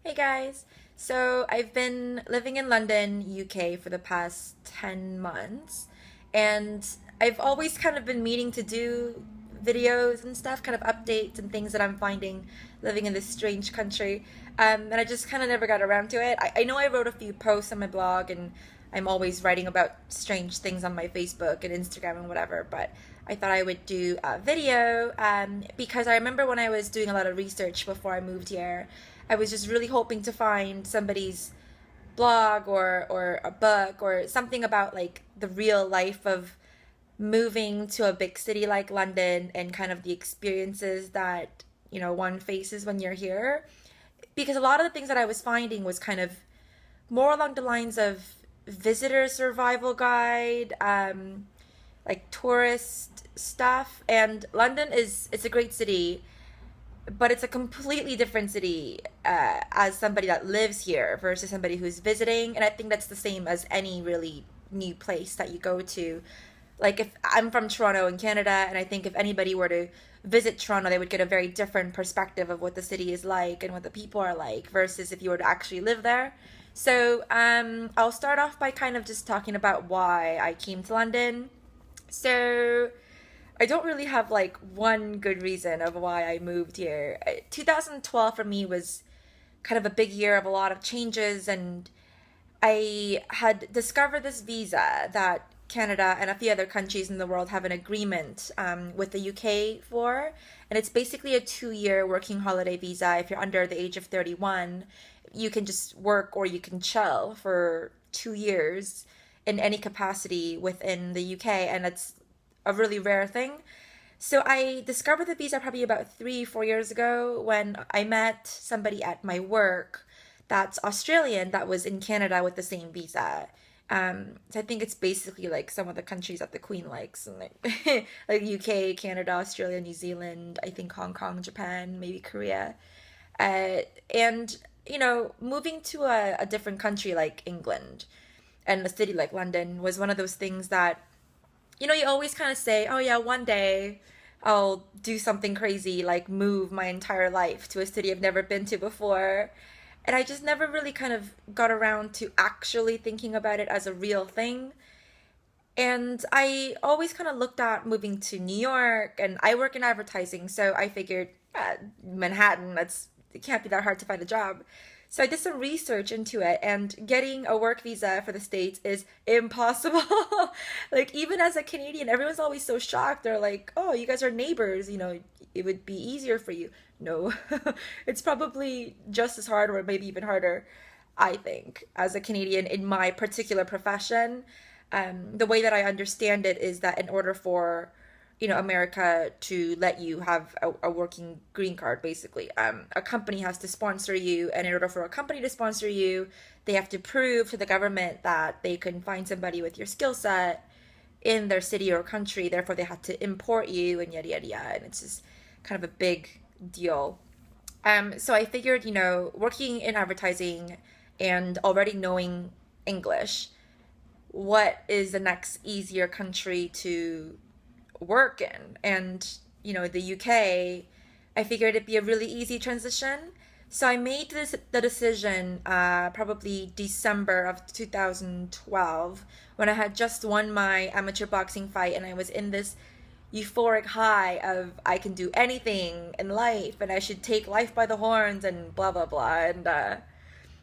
Hey guys. So I've been living in London, UK for the past 10 months, and I've always kind of been meaning to do videos and stuff, kind of updates and things that I'm finding living in this strange country. And I just kind of never got around to it. I know I wrote a few posts on my blog, and I'm always writing about strange things on my Facebook and Instagram and whatever, but I thought I would do a video because I remember when I was doing a lot of research before I moved here, I was just really hoping to find somebody's blog or a book or something about like the real life of moving to a big city like London and kind of the experiences that, one faces when you're here. Because a lot of the things that I was finding was kind of more along the lines of visitor survival guide, like tourist stuff. And London it's a great city, but it's a completely different city as somebody that lives here versus somebody who's visiting. And I think that's the same as any really new place that you go to. Like if I'm from Toronto in Canada, and I think if anybody were to visit Toronto, they would get a very different perspective of what the city is like and what the people are like versus if you were to actually live there. So I'll start off by kind of just talking about why I came to London. So I don't really have like one good reason of why I moved here. 2012 for me was kind of a big year of a lot of changes, and I had discovered this visa that Canada and a few other countries in the world have an agreement with the UK for. And it's basically a 2 year working holiday visa. If you're under the age of 31, you can just work or you can chill for 2 years in any capacity within the UK. And it's a really rare thing. So I discovered the visa probably about 3, 4 years ago when I met somebody at my work that's Australian that was in Canada with the same visa. So I think it's basically like some of the countries that the Queen likes, and like like UK, Canada, Australia, New Zealand. I think Hong Kong, Japan, maybe Korea. And moving to a different country like England and a city like London was one of those things that you always kind of say, oh yeah, one day I'll do something crazy like move my entire life to a city I've never been to before. And I just never really kind of got around to actually thinking about it as a real thing. And I always kind of looked at moving to New York, and I work in advertising, so I figured Manhattan, it can't be that hard to find a job. So I did some research into it, and getting a work visa for the States is impossible. Like even as a Canadian, everyone's always so shocked. They're like, "Oh, you guys are neighbors, it would be easier for you." No. It's probably just as hard or maybe even harder, I think, as a Canadian in my particular profession. The way that I understand it is that in order for America to let you have a working green card, basically, a company has to sponsor you, and in order for a company to sponsor you, they have to prove to the government that they can find somebody with your skill set in their city or country. Therefore, they had to import you, and yada yada yada, and it's just kind of a big deal. So I figured, working in advertising and already knowing English, what is the next easier country to work in? And, the UK, I figured it'd be a really easy transition. So I made the decision probably December of 2012 when I had just won my amateur boxing fight, and I was in this euphoric high of I can do anything in life and I should take life by the horns and blah blah blah. And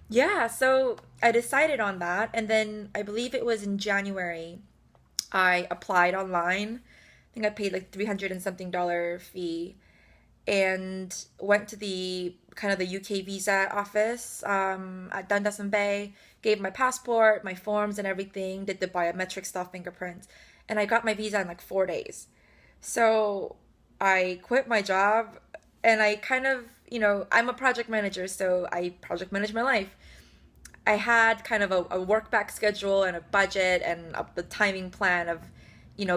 yeah, so I decided on that, and then I believe it was in January I applied online. I think I paid like 300 and something dollar fee and went to the kind of the UK visa office at Dundas and Bay, gave my passport, my forms and everything, did the biometric stuff, fingerprints, and I got my visa in like 4 days. So I quit my job, and I kind of, I'm a project manager, so I project manage my life. I had kind of a work back schedule and a budget and the timing plan of,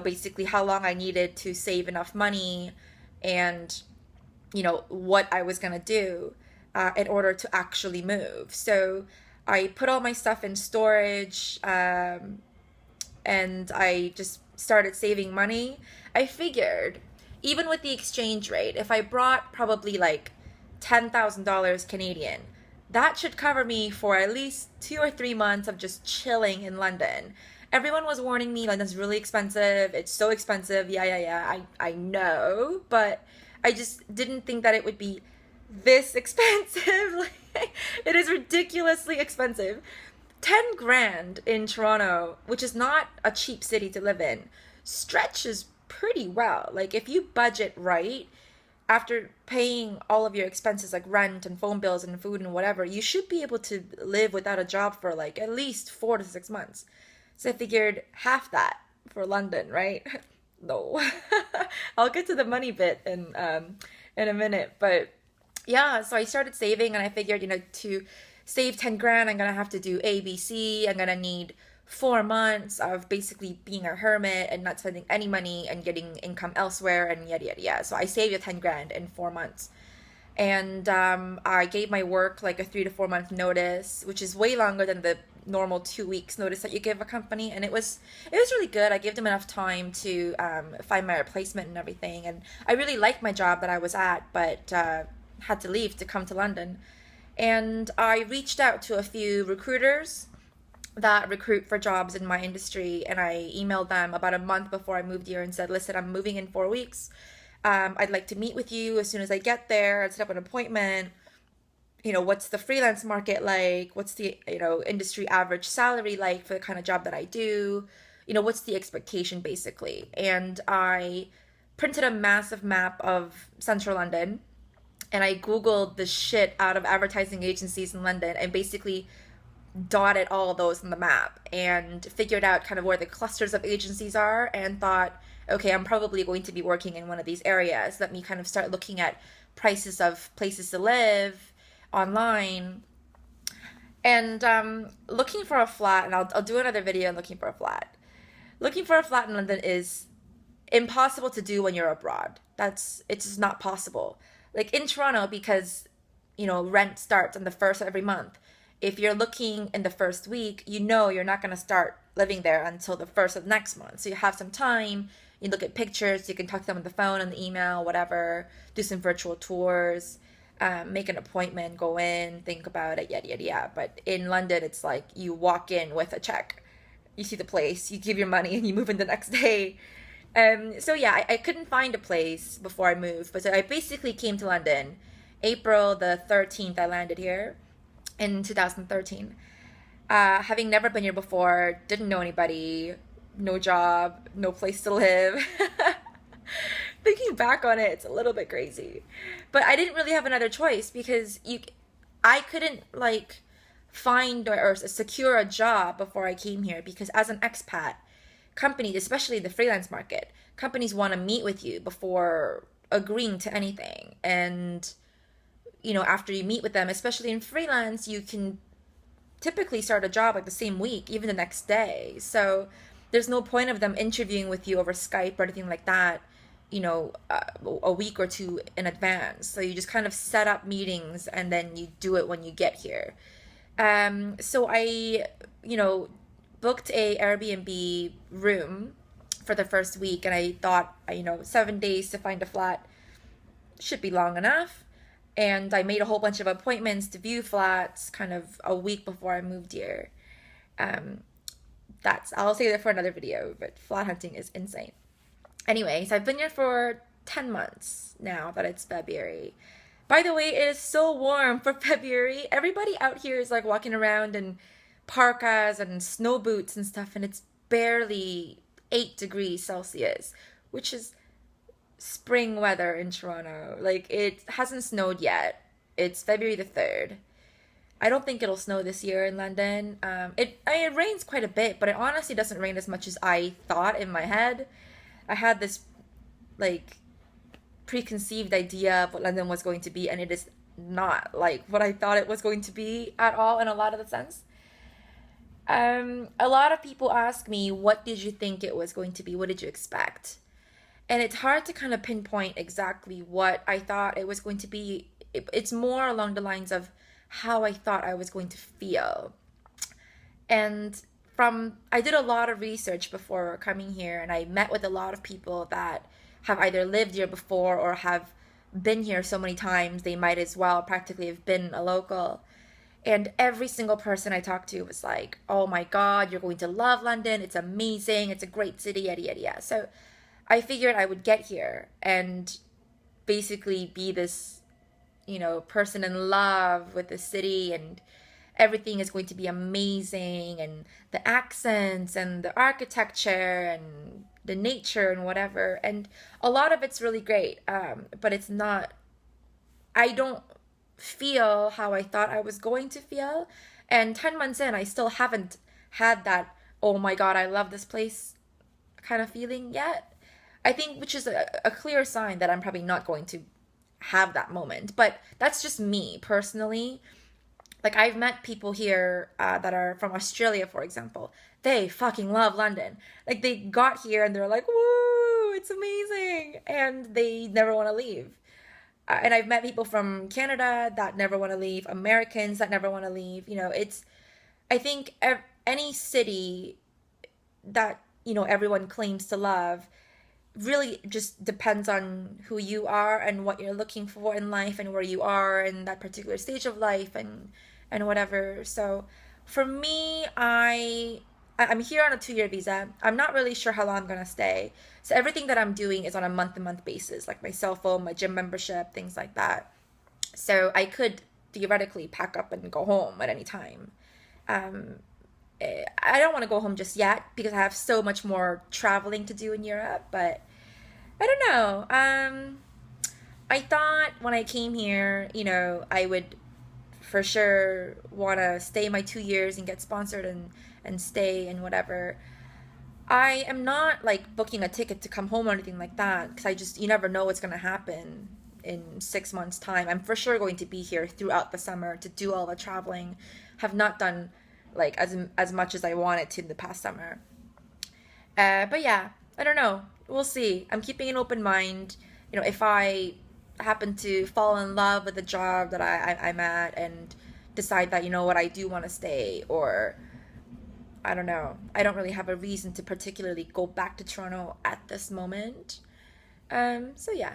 basically how long I needed to save enough money and, what I was going to do in order to actually move. So I put all my stuff in storage, and I just started saving money. I figured, even with the exchange rate, if I brought probably like $10,000 Canadian, that should cover me for at least 2 or 3 months of just chilling in London. Everyone was warning me London's really expensive. It's so expensive. Yeah, yeah, yeah. I know, but I just didn't think that it would be this expensive. Like, it is ridiculously expensive. 10 grand in Toronto, which is not a cheap city to live in, stretches pretty well. Like if you budget right, after paying all of your expenses like rent and phone bills and food and whatever, you should be able to live without a job for like at least 4 to 6 months. So I figured half that for London, right? No. I'll get to the money bit in a minute, but yeah, so I started saving and I figured, to save 10 grand, I'm gonna have to do ABC. I'm gonna need 4 months of basically being a hermit and not spending any money and getting income elsewhere and yada yada yada. So I saved the 10 grand in 4 months. And I gave my work like a 3 to 4 month notice, which is way longer than the normal 2 weeks notice that you give a company. And it was really good. I gave them enough time to find my replacement and everything. And I really liked my job that I was at, but had to leave to come to London. And I reached out to a few recruiters that recruit for jobs in my industry, and I emailed them about a month before I moved here and said, listen, I'm moving in 4 weeks. I'd like to meet with you as soon as I get there. I'd set up an appointment. What's the freelance market like? What's the, industry average salary like for the kind of job that I do? What's the expectation basically? And I printed a massive map of central London, and I Googled the shit out of advertising agencies in London and basically dotted all those on the map and figured out kind of where the clusters of agencies are and thought, okay, I'm probably going to be working in one of these areas. Let me kind of start looking at prices of places to live online and looking for a flat. And I'll do another video on looking for a flat. Looking for a flat in London is impossible to do when you're abroad. It's just not possible. Like in Toronto, because rent starts on the first of every month. If you're looking in the first week, you're not going to start living there until the first of next month. So you have some time. You look at pictures. You can talk to them on the phone, on the email, whatever. Do some virtual tours. Make an appointment. Go in. Think about it. Yada yada yada. But in London, it's like you walk in with a check. You see the place. You give your money, and you move in the next day. So yeah, I couldn't find a place before I moved, but so I basically came to London. April the 13th, I landed here in 2013. Having never been here before, didn't know anybody, no job, no place to live. Thinking back on it, it's a little bit crazy. But I didn't really have another choice because I couldn't like find or secure a job before I came here because as an expat, companies, especially the freelance market, companies want to meet with you before agreeing to anything. And, after you meet with them, especially in freelance, you can typically start a job like the same week, even the next day. So there's no point of them interviewing with you over Skype or anything like that, a week or two in advance. So you just kind of set up meetings and then you do it when you get here. So I, booked a Airbnb room for the first week, and I thought 7 days to find a flat should be long enough. And I made a whole bunch of appointments to view flats kind of a week before I moved here. I'll save that for another video, but flat hunting is insane. Anyways, I've been here for 10 months now that it's February. By the way, it is so warm for February. Everybody out here is like walking around in parkas and snow boots and stuff, and it's barely 8 degrees Celsius, which is spring weather in Toronto. Like, it hasn't snowed yet. It's February the 3rd. I don't think it'll snow this year in London. It rains quite a bit, but it honestly doesn't rain as much as I thought in my head. I had this like preconceived idea of what London was going to be, and it is not like what I thought it was going to be at all in a lot of the sense. A lot of people ask me, what did you think it was going to be? What did you expect? And it's hard to kind of pinpoint exactly what I thought it was going to be. It's more along the lines of how I thought I was going to feel. And I did a lot of research before coming here, and I met with a lot of people that have either lived here before or have been here so many times they might as well practically have been a local. And every single person I talked to was like, oh my God, you're going to love London. It's amazing. It's a great city, yada, yada, yada. So I figured I would get here and basically be this, person in love with the city, and everything is going to be amazing, and the accents and the architecture and the nature and whatever. And a lot of it's really great, but it's not, I don't feel how I thought I was going to feel. And 10 months in, I still haven't had that, oh my God, I love this place kind of feeling yet. I think, which is a clear sign that I'm probably not going to have that moment. But that's just me personally. Like, I've met people here that are from Australia, for example. They fucking love London. Like, they got here and they're like, woo, it's amazing. And they never want to leave. And I've met people from Canada that never want to leave, Americans that never want to leave. I think any city that, everyone claims to love really just depends on who you are and what you're looking for in life and where you are in that particular stage of life and whatever. So for me, I'm here on a 2-year visa. I'm not really sure how long I'm gonna stay. So everything that I'm doing is on a month-to-month basis, like my cell phone, my gym membership, things like that. So I could theoretically pack up and go home at any time. I don't want to go home just yet because I have so much more traveling to do in Europe, but I don't know. I thought when I came here, I would for sure want to stay my 2 years and get sponsored and stay and whatever. I am not like booking a ticket to come home or anything like that because you never know what's going to happen in 6 months' time. I'm for sure going to be here throughout the summer to do all the traveling. Have not done like as much as I wanted to in the past summer. But yeah, I don't know. We'll see. I'm keeping an open mind. If I happen to fall in love with the job that I'm at and decide that, what, I do want to stay, or I don't know. I don't really have a reason to particularly go back to Toronto at this moment. So yeah,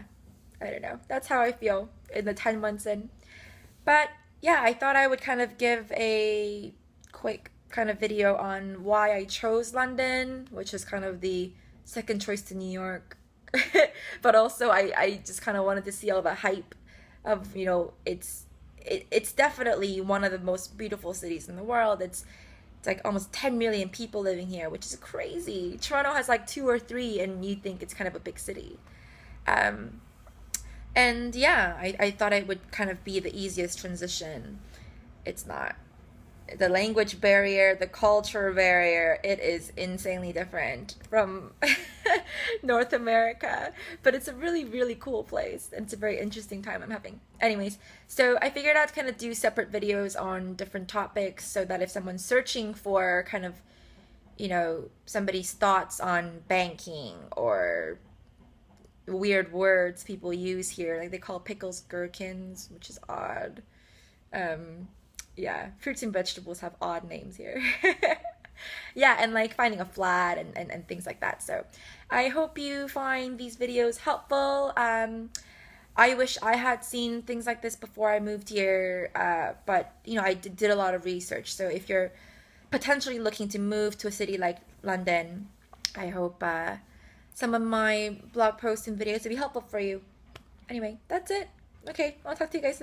I don't know. That's how I feel in the 10 months in. But yeah, I thought I would kind of give a quick kind of video on why I chose London, which is kind of the second choice to New York. But also I just kind of wanted to see all the hype of, it's definitely one of the most beautiful cities in the world. It's like almost 10 million people living here, which is crazy. Toronto has like 2 or 3, and you think it's kind of a big city. And yeah, I thought it would kind of be the easiest transition. It's not. The language barrier, the culture barrier, it is insanely different from North America. But it's a really, really cool place. And it's a very interesting time I'm having. Anyways, so I figured I'd kind of do separate videos on different topics so that if someone's searching for kind of, somebody's thoughts on banking or weird words people use here, like they call pickles gherkins, which is odd. Yeah, fruits and vegetables have odd names here. Yeah, and like finding a flat and things like that. So I hope you find these videos helpful. I wish I had seen things like this before I moved here, but I did a lot of research. So if you're potentially looking to move to a city like London, I hope some of my blog posts and videos will be helpful for you. Anyway, that's it. Okay, I'll talk to you guys later.